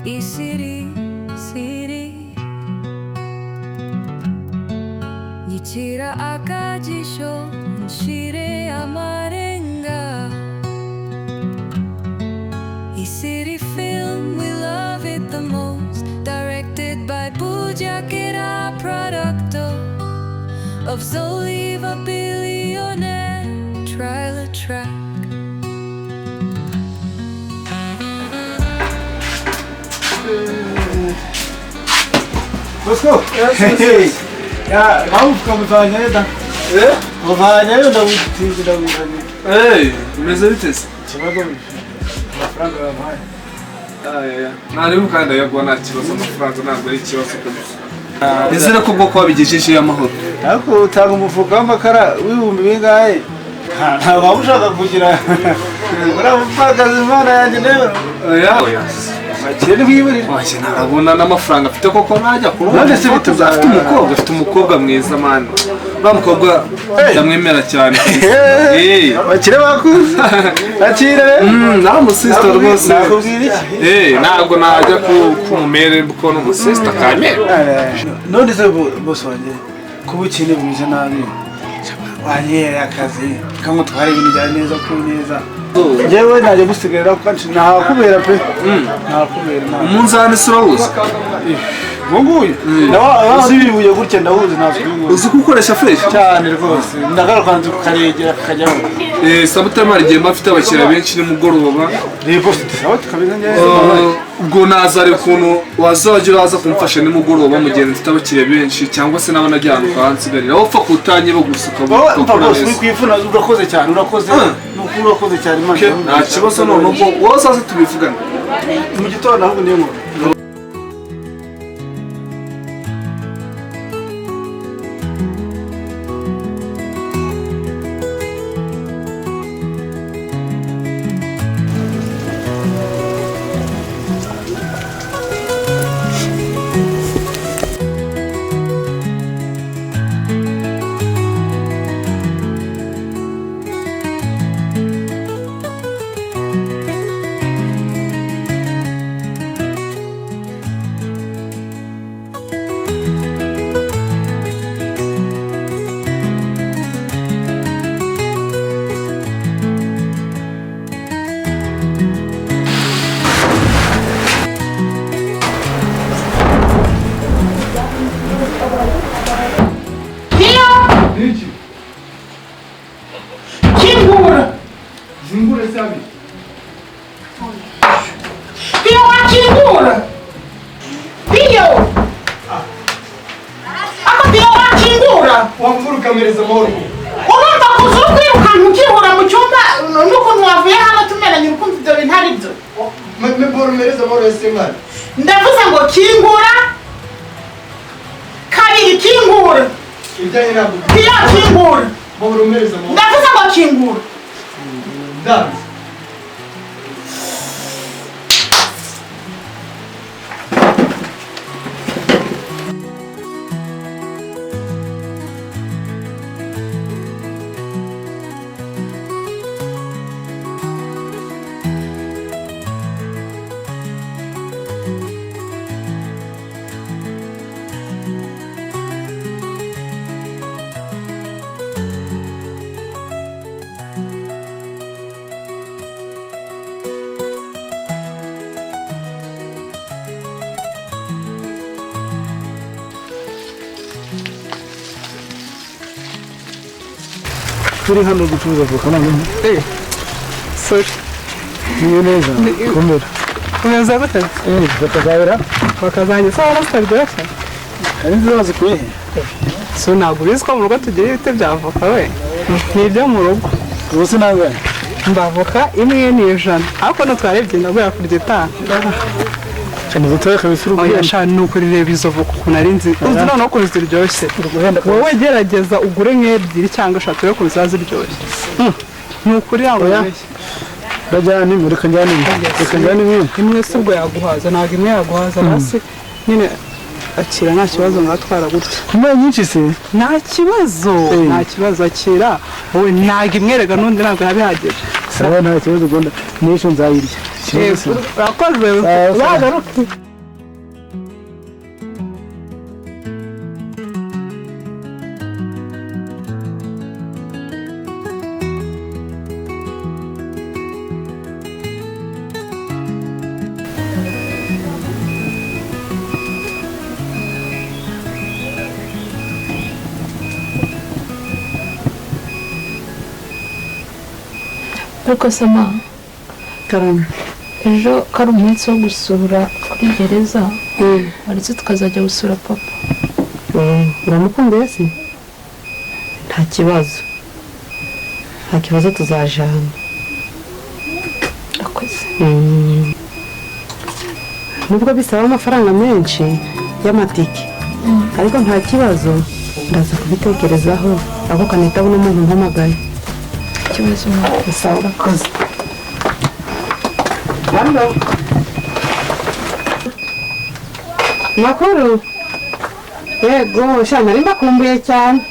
Isiri, Isiri Nichira akajisho Nshire amarenga Isiri film, we love it the most. Directed by Bujakira, product of Zoliva billionaire. Trailer track. Let's go. Hey. Ja, rauf, komm, wir fahren hier dann. Eh? Wir fahren hier und dann ziehen wir wieder. Hey, umeze Amafaranga yabaye. Nari mukanda yagwa nta kibazo amafaranga ntabwo ari ikibazo kabisa. Nizera ko bwo kwabigejeje y'amahoro. Ariko utanga umufuka w'amakara w'ibihumbi bingahe? Ntabwo wabushaka kugira. Uramupfakaza imana yanjye rero. Oya. Bakire bwiburi. Waje narabona n'amafaranga afite koko najya kuroba. None se bituza afite umukobwa mwiza man. Ba mukobwa ndamwemera cyane. Bakire bakuze. Bakire. Na sister rwose. Nakubwira iki? Ntabwo najya kumumere kuko no mu sister kane. None se boss wanjye kubukine bwiza nabi. Wanyere akazi kamutwara ibintu bya neza ku neza. Jewe naje gusigarira kandi nakubera pe. Nakubera na. Umunzani sirawuza. Munguye. Nawa bibuye gutya ndahuze natwe. Uzi gukoresha fresh Cyane rwose. Ndagarukanze kukaregera kajyaho. Sabutamara igihe mafite abakiriya benshi ni mugoroba. Rebo sawa tukabiza neza. Ubwo nazare kuntu wazagira waza kumfasha ni mugoroba mu gihe mfite abakiriya benshi cyangwa se nabona ajyana ukansigarira. Wowe upfa kutanye bogusuka bo. Kwifuna urakoze cyane urakoze. Urakoze cyane Imana. Nta kibazo none ubwo wowe tubivugana. Mu gitondo ahubwo niyo nkuru. Zingura sabe? Pio akingura. Pio. Aka pio akingura. Wamvuru kamereza amahoro. Urumva kuzo kwirukana ukihura mu cyumba nuko nwavuye hano tumeranye urukumva ibyo bintu ari byo. Meboro mereza amahoro yasemana. Ndavuze ngo kingura. Kabiri kingura. Ibyaye nabwo. Pio kingura. Meboro mereza amahoro. Ndavuze ngo kingura. Dance. Turi hano gucuruza avoka none. Sorry. Ni neza. Komera. Komeza gute? Bakazabera. Bakazanye sawa rastabye. Ari nziza kwihe. So ntabwo bizi ko mu rugo tugira ibiti bya avoka we. Ni ibyo mu rugo. Ubuse nawe. Mbavoka imwe ni 100. Ariko no twarebye ndagoya kurya itanga. Cyane zitoye kabisa Oya sha nuko rireba izo voka ukuntu ari nzi. Uzi noneho ukuntu ziryoshye. Wowe gerageza ugure nk'ebyiri cyangwa 3 yo kuza ziryoshye. Nukuri yawe. Bajyane muri kanjyane. Kanjyane imwe se ubwo yaguhaza ntabwo imwe yaguhaza hasi nyine akira nta kibazo ngatwara gutya. Kumwe nyinshi se? Nta kibazo akira. Wowe ntabwo imwerega n'undi ntabwo yabihagije. Sawa nta kibazo gonda. Nisho nzayirya. ikibazo urakoze uzagaruke. ariko sama karama ejo kari umunsi wo gusura kuri gereza ndetse tukazajya gusura papa. uramukumbuye se? nta kibazo tuzajana. urakoze. nubwo bisaba amafaranga menshi y'amatike ariko nta kibazo ndaza kubitekerezaho ako kanitabo n'umuntu mpamagaye. ikibazo sawa urakoze. Halo. Makuru. Yego, sha nari mbakumbuye cyane.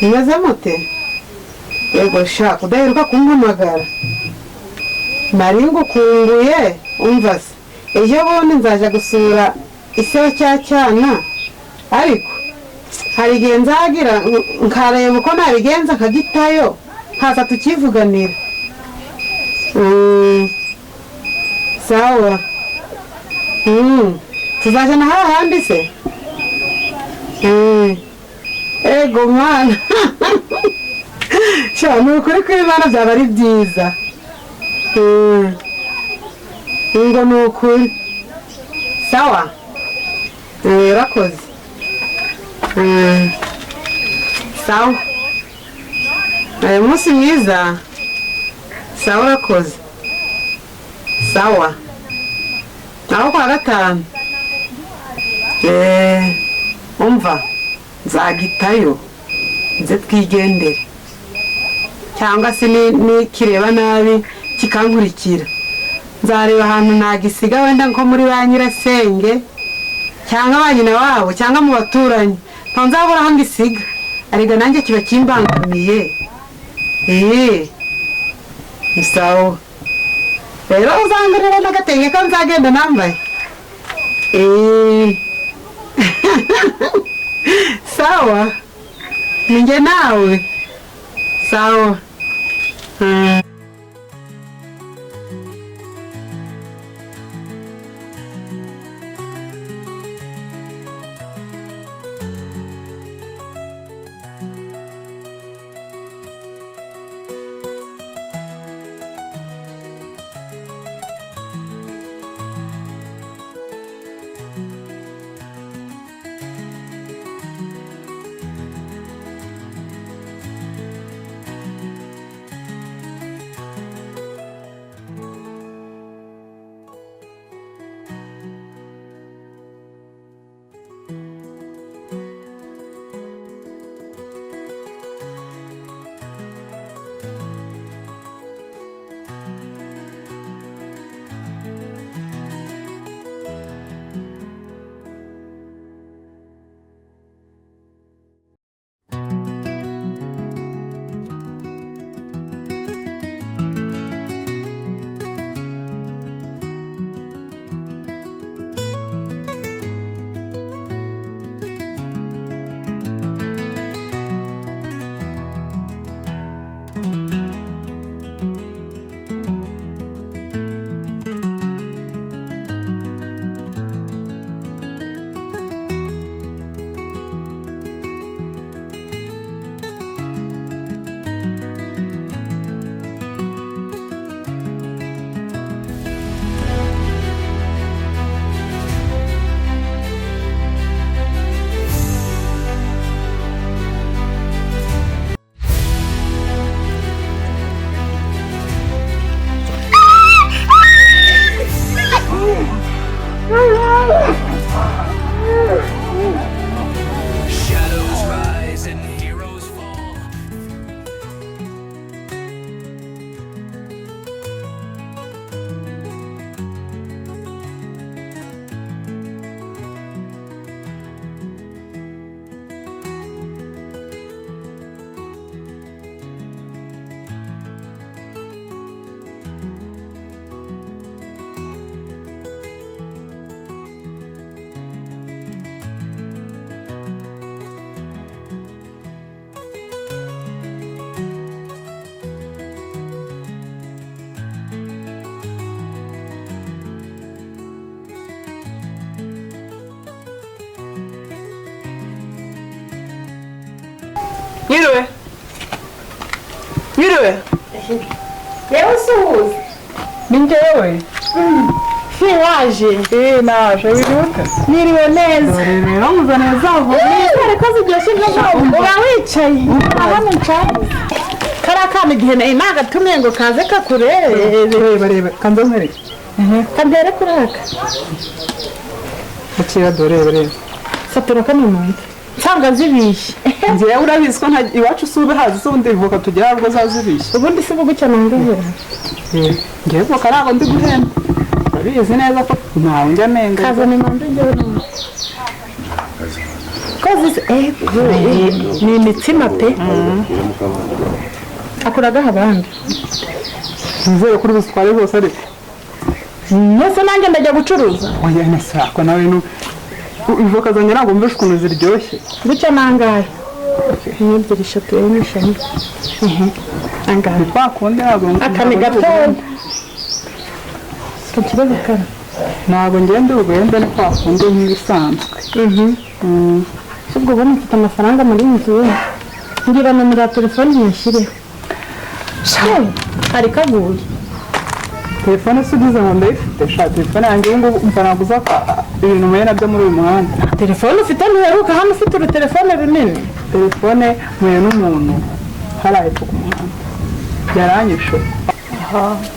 Nimeze mute? Yego sha, kudaheruka kumpamagara. Nari ngukumbuye, umva se. Ejo bundi nzaja gusura iseho cya cyana. Ariko hari igihe nzagira nkareba uko nabigenza nkagitayo nkaza tukivuganira. Sawa. Tuzajana hahandi se? Ego mana. Sha nukuri ko Imana byaba ari byiza. Ngo nukuri. Sawa. Urakoze. Sawa. Ayo munsi mwiza. Sawa urakoze. Sawa. Naho kwa gatanu. Umva. Nzagitayo. Nze twigendere. Cyangwa se ni kireba nabi kikankurikira. Nzareba ahantu nagisiga wenda nko muri ba nyirasenge cyangwa abanyina wabo cyangwa mu baturanyi. Nzabura aho ngisiga. Arega nanjye kiba kimbangamiye. Sawa. Rero uzangarira n'agatenge ko nzagenda nambaye. Sawa. Ninjye nawe. Sawa. Mwiriwe. Mwiriwe. Yewe suhuza. Ni njyewe. Si waje. Naje wiruka. Niriwe neza. Dore rero muzane zavu. Nizere ko ziryoshye nko uba wicaye. Hano ncaye. Kara kana igihe nagatumye ngo kaze kakurebe. Reba kanzo mwereke. Kambere kuraka. Akira dore reba. Satura kano muntu. Nsanga zibishye. Ngiye urabizi ko iwacu sube hazi so undi vuka tugera arwo zazibishye. Ubundi si bugucya nangahera. Ngiye vuka ntabwo ndi guhenda. Urabizi neza ko ntawe njya nenga. Kaza ni mande njyewe. Kozi ni imitsima pe. Akuraga abandi. Nizere kuri busware zose ariko. Nose nanjye ndajya gucuruza. Oya nasako nawe no ivoka zanjye ntabwo mvishe ukuntu ziryoshye. Gucya nangahe. N'ebyiri eshatu n'eshanu. Angahe. Twakunde ntabwo akani gatoya. Ikibazo kana. Ntabwo ngende urugendo ni twakunde nk'ibisanzwe. Ubwo ubona mfite amafaranga muri inzu. Ngira nomero ya telefone nyashyireho. Hari kaguye. Telefone se ugize ngo ndayifite sha telefone yanjye ubu ngubu mva naguza ibintu muye nabyo muri uyu muhanda. Telefone ufite ntuheruka hano ufite urutelefone runini. Telefone muye n'umuntu haraye ku muhanda yaranyishe.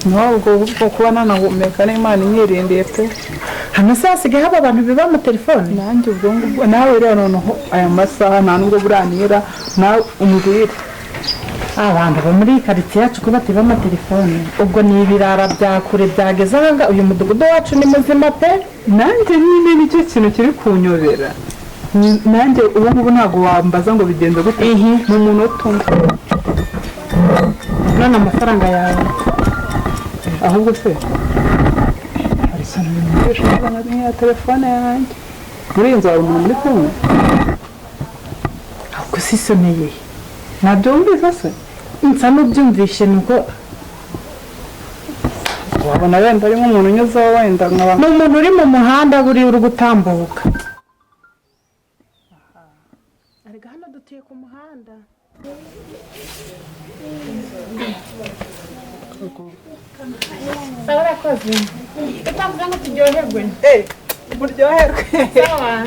Nubwo kuba nanahumeka n'Imana inyirindiye pe. Hano se hasigaye haba abantu biba mu telefone. Nanjye ubwo ngubwo nawe rero noneho aya masaha nta nubwo buranira nawe umbwire. Abantu bo muri karitsiye yacu ko batiba amatelefone. Ubwo ni ibirara bya kure byageze ahanga uyu mudugudu wacu ni muzima pe. Nanjye nyine nicyo kintu kiri kunyobera. Nanjye ubu ngubu ntabwo wambaza ngo bigenze gute mu munota umwe. None amafaranga yawe ahubwo se hari sana ibintu ya telefone yanjye muri inzu hari umuntu muri kumwe. ahubwo sisomeye nabyo wumvise se nsa n'ubyumvishe nuko wabona wenda ari nk'umuntu unyuzeho wenda nkaba ni umuntu uri mu muhanda buri uri gutambuka. Arega hano dutuye ku muhanda. Sawa rakoze. Utavuga ngo turyoherwe. buryoherwe. Sawa.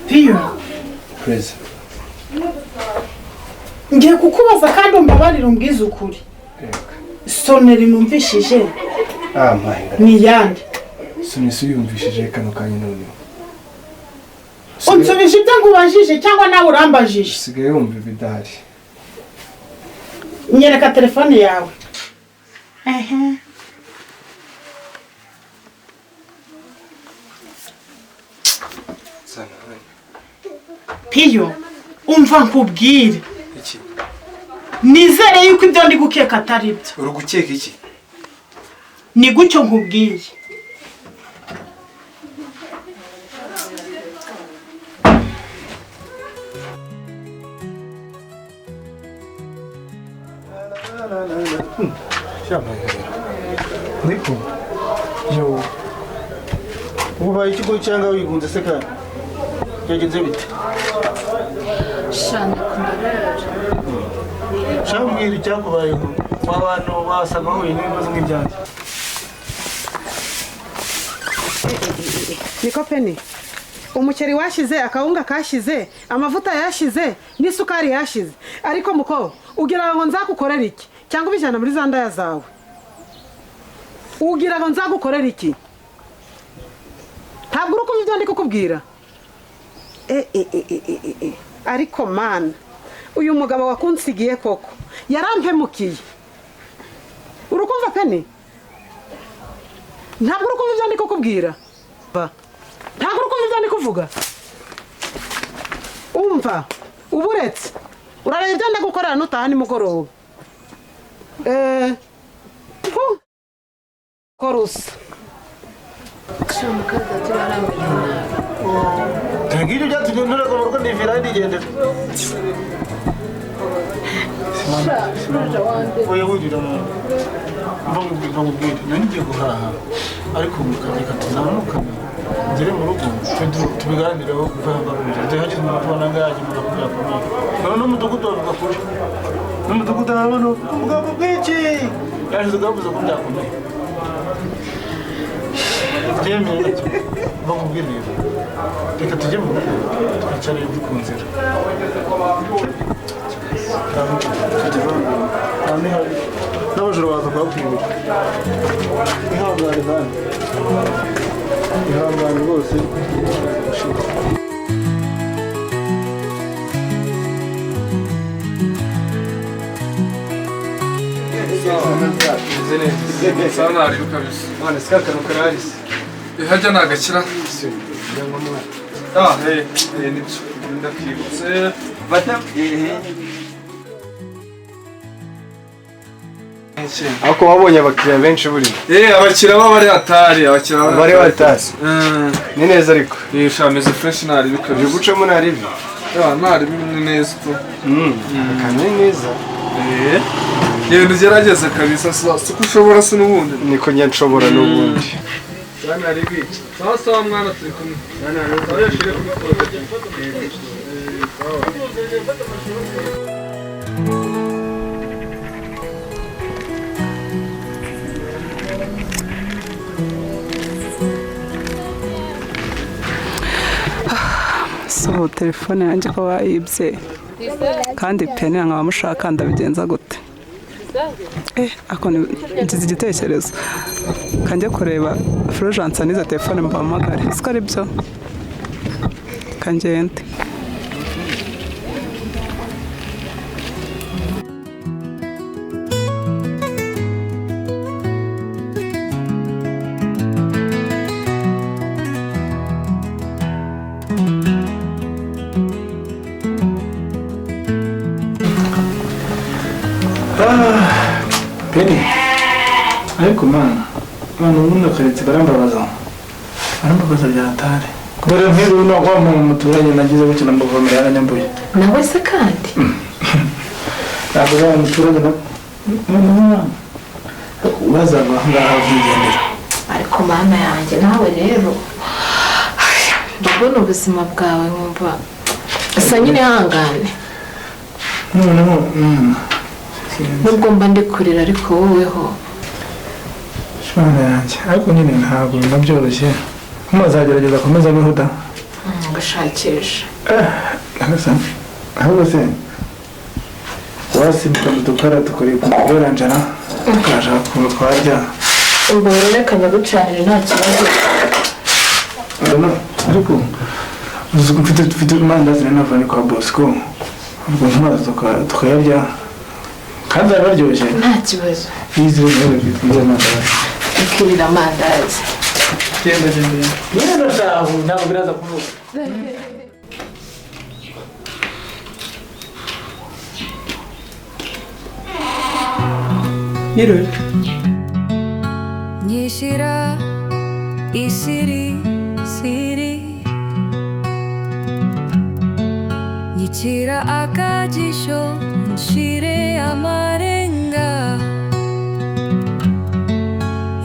Piyo. Kwezi. Ngiye kukubaza kandi umbabarira umbwize ukuri. Soneri numvishije. Mpanga. Ni yandi. Sinisi yumvishije kano kanya none. Unsubije ibyo ngubajije cyangwa nawe urambajije? Sigaye wumva ibidahari. Nyereka telefone yawe. Piyo, umva nkubwire. Iki? Nizere yuko ibyo ndi gukeka atari byo. Uri gukeka iki? Ni gutyo nkubwiye. Niko. Yo. Ubaye ikigo cyangwa wigunze se kandi? Yagenze bite? Shana kumurera. Shambwira icyakubayeho. W'abantu basama huye n'ibibazo nk'ibyanjye. Niko peni. Umuceri washize, akawunga kashize, amavuta yashize, n'isukari yashize. Ariko muko, ugira ngo nzagukorera iki? Cyangwa ubijana muri za ndaya zawe? Ugira ngo nzagukorera iki? Ntabwo uri kumva ibyo ndi kukubwira? Ariko man, uyu mugabo wakunsigiye koko yarampemukiye. urukumva peni ntabwo urukumva ibyo ndi kukubwira ntabwo urukumva ibyo ndi kuvuga umva uburetse urareba ibyo ndagukorera nutaha nimugoroba korusa ngibyo byatumye ntureka mu rugo nivira ndigendera oya wirira bamubwira nari ngiye guhaha ariko reka tuzamukane ngere mu rugo tubiganireho kuvanga urugero hagize umuntu ubona ngayaje umuntu akubwira akomeye none n'umudugudu bavuga kuri n'umudugudu habano ubwabo bw'iki yashize bwavuze ko byakomeye byemeye nacyo bamubwira rero reka tujye mu rugo twicara iyo ku nzira n'abajura baza kuhakwibura ihangane mani ihangane rwose sana ari kabisa none sikakano kararisi ihajya nagakira nibyo ndakibutse bata ako wabonye abakiriya benshi buri abakiriya baba bari hatari bari batasi ni neza ariko shameze fresh nari bikabije gucamo nari ibi nari bimwe neza tu kandi ni neza ibintu gerageze kabisa siko ushobora se n'ubundi niko njya nshobora n'ubundi ari biki sawa mwana turi kumwe yashire kuri so telefone yanjye ko bayibye kandi peni nkaba mushaka ndabigenza gute ako ngize igitekerezo kanjye kureba Fulgence niza telefone mbahamagare siko ari byo kangende Peni ariko mana ubundi akaretse barambabaza bya hatari kubera nk'ibi no kwa mu muturage nagize gutyo namuvomera yaranyambuye nawe se kandi ntabwo za muturage bazava ahangaha byigendera ariko mana yanjye nawe rero ndabona ubuzima bwawe nkumva asa nyine hangane noneho nubwo mba ndi kurira ariko woweho shwana yanjye ariko nyine ntabwo biba byoroshye muzagerageza akomeza abeho da ngashakisha ahubwo se wasimbuka dukara tukareba kuberanjana tukashaka ukuntu twarya imboro reka nyagucanire nta kibazo ariko mfite amandazi nanavanye kwa Bosco ubwo ntumaze tukayarya kandi araryoshye nta kibazo izi rero bikunze amandazi ukirira amandazi genda yenda shahu ntabwo biraza kuvuga yirwe Nyishira Isiri Siri Nyichira akajisho Nshire amarenga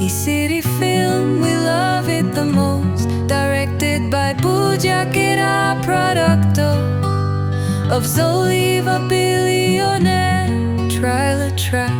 Isiri film, we love it the most. Directed by Bujakera, product of Zoliva billionaire. Trailer track